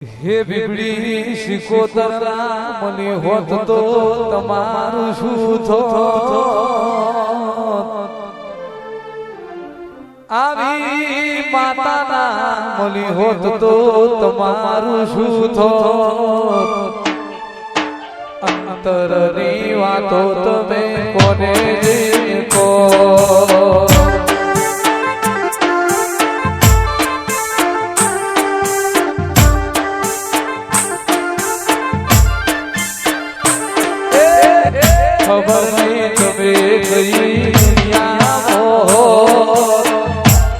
હે બીબડી શિકોતરના મને હોત તો તમારું શું થોત આવી માતાના મલી હોત તો તમારું શું થોત અંતરની વાતો તમે કોને કહો ખબર નહીં તમે કઈ દુનિયામાં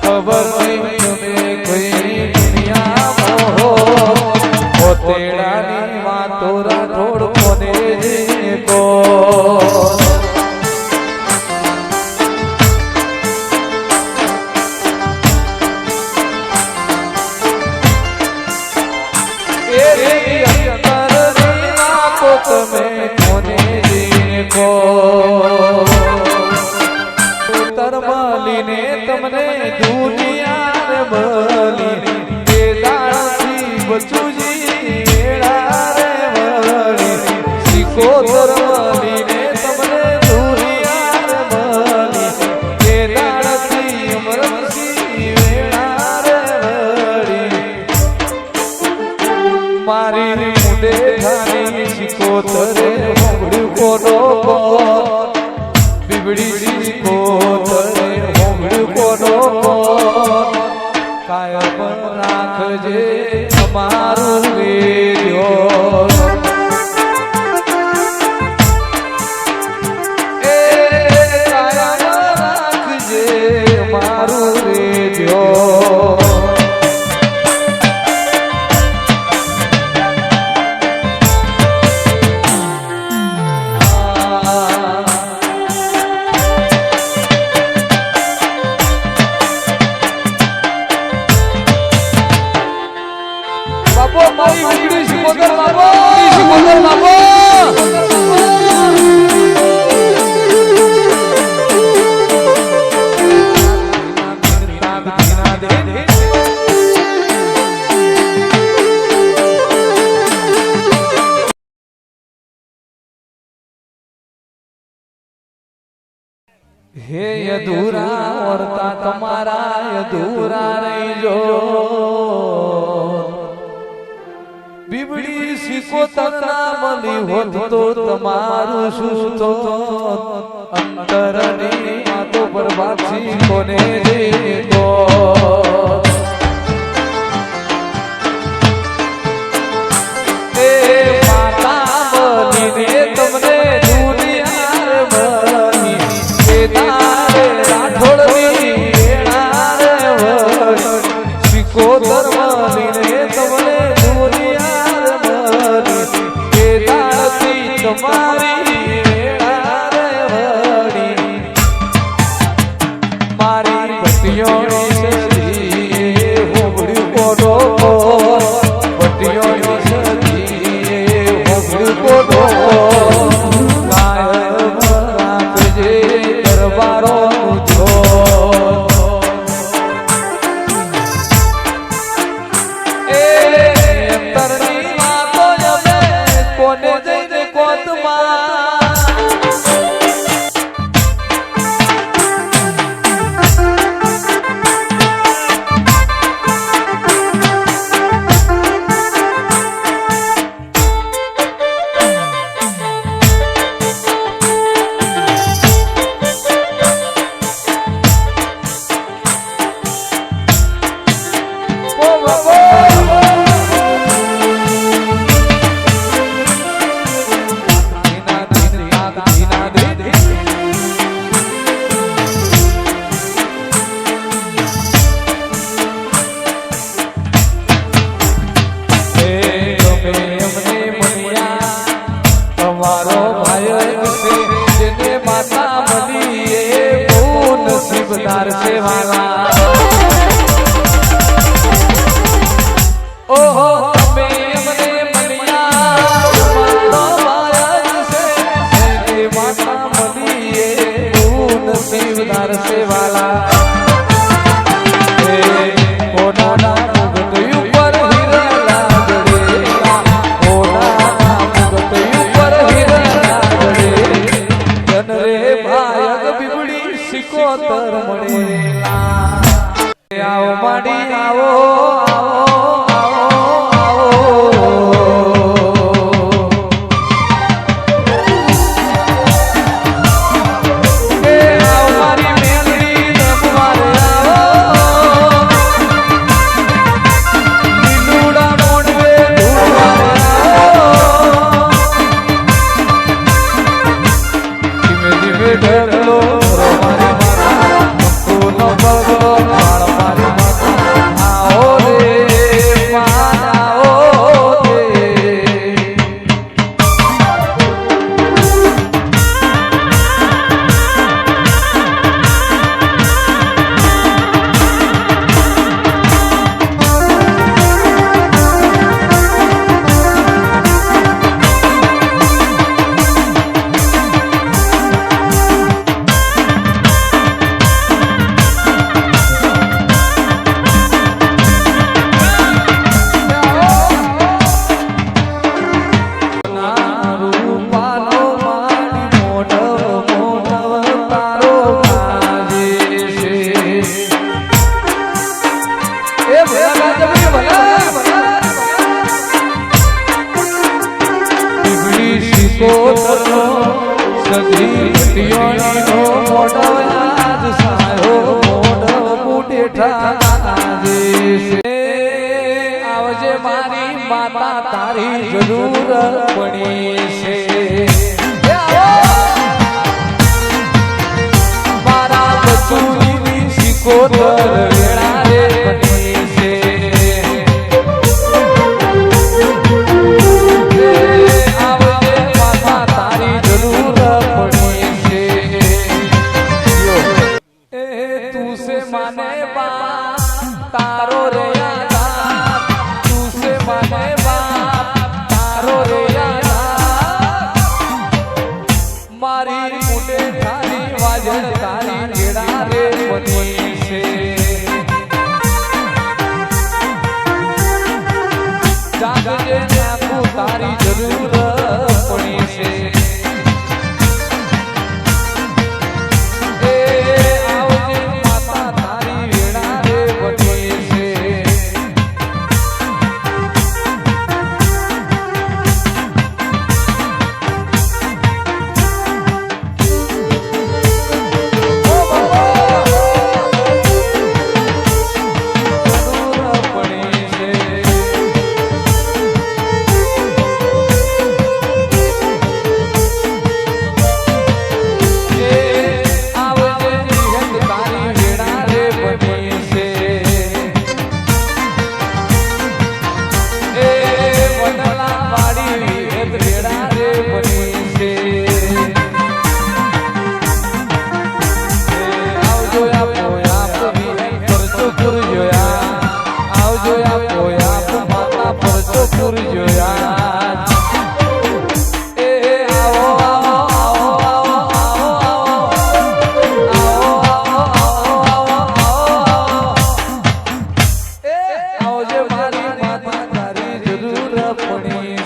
ખબર નહીં તમે કઈ દુનિયામાં પોતેડાની વાતો રાઠોડ કોને કહો અંતરની વાતો તમે કોને તરમલીને તમને દુનિયા મળી એ દાળથી બચુજી રે મળી શીખો તરમલીને તમને દુનિયા મળી એ દાળથી અમરસી વેળા રે મળી મારી મુંડે ખાની શીખો તરે કોનો બીબડી શીખોતરે હોંગડ્યું કોનો કાયમ રાખજે અમારું વેર્યો એ કાયમ રાખજે અમારું વેર્યો મારી બીબડી શિકોતર બાબો શિકોતર બાબો હે અધૂરા વર્તા તમારા અધૂરા રહીજો બીબડી શિકોતરના મળી હોત તો તમારું શું થોત અંતરની વાતો બરબાદ કોને દેતો એ માતા મલીને તમને દુનિયા મળી એ તારે રાઠોડની વેળા રે વળી શિકોતર મલીને તમને તમારી વેળા રે વળી મારી ભટિયોની સદી હોંગડ્યું કોનો ભટિયોની સદી હોંગડ્યું કોનો કાયમ રાખજે દરબારો જો એ અંતરની વાતો અમે કોને જઈને કોતમાં સિકોતરનો સધી પિયોણીનો મોઢો આજ સાયો મોઢો મુટેઠા આજે આવજે મારી માતા તારી જરૂર પડી છે મારા બચુની સિકોતર વેળા રે બની છે આવજે માતા તારી જરૂર પડી છે એ તું સે માને બા તારો રે મારી મુંડે તારી વાજણ તારી ગેડા રે બની છે જાગજે નાખું તારી જરૂર પડી છે એ આવજે માતા તારી ગેડા રે બની છે મારી માતા તારી જરૂર પડી